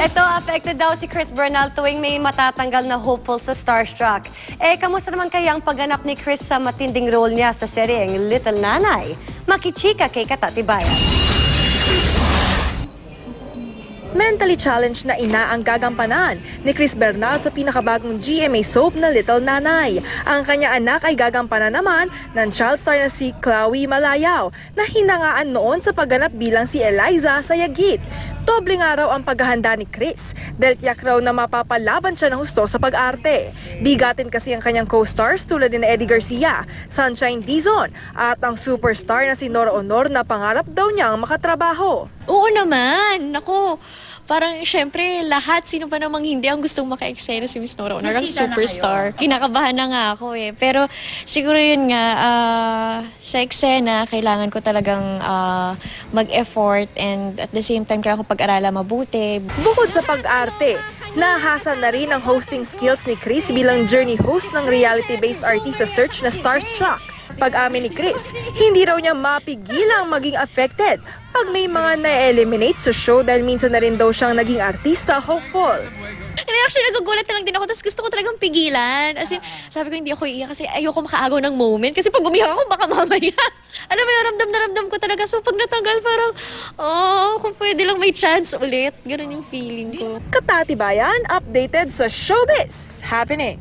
Ito, affected daw si Chris Bernal tuwing may matatanggal na hopeful sa Starstruck. Kamusta naman kaya ang pagganap ni Chris sa matinding role niya sa seryeng Little Nanay? Makichika kay Katatibayan. Mentally challenged na ina ang gagampanan ni Chris Bernal sa pinakabagong GMA soap na Little Nanay. Ang kanya anak ay gagampanan naman ng child star na si Chloe Malayao na hinangaan noon sa pagganap bilang si Eliza sa Yagit. Dobleng araw ang paghahanda ni Chris dahil tiyak raw na mapapalaban siya ng husto sa pag-arte. Bigatin kasi ang kanyang co-stars tulad ni Eddie Garcia, Sunshine Dizon at ang superstar na si Nora Honor na pangarap daw niyang makatrabaho. Oo naman! Naku, parang syempre lahat, sino pa namang hindi ang gustong maka-excite si Miss Nora Honor, ang superstar. Kinakabahan na nga ako eh. Pero siguro yun nga, sa eksena, kailangan ko talagang mag-effort and at the same time kailangan ko pag-aralan mabuti. Bukod sa pag-arte, nahasa na rin ang hosting skills ni Chris bilang journey host ng reality-based artista search na Starstruck. Pag-amin ni Chris, hindi raw niya mapigilang maging affected pag may mga na-eliminate sa show dahil minsan na rin daw siyang naging artista hopeful. And actually, nagugulat na lang din ako, tapos gusto ko talagang pigilan. As in, sabi ko hindi ako iiyak kasi ayoko makaagaw ng moment. Kasi pag umiyak ako, baka mamaya. Alam mo yun, ramdam na ramdam ko talaga. So pag natanggal, parang, kung pwede lang may chance ulit. Ganun yung feeling ko. Katatibayan, updated sa showbiz happening.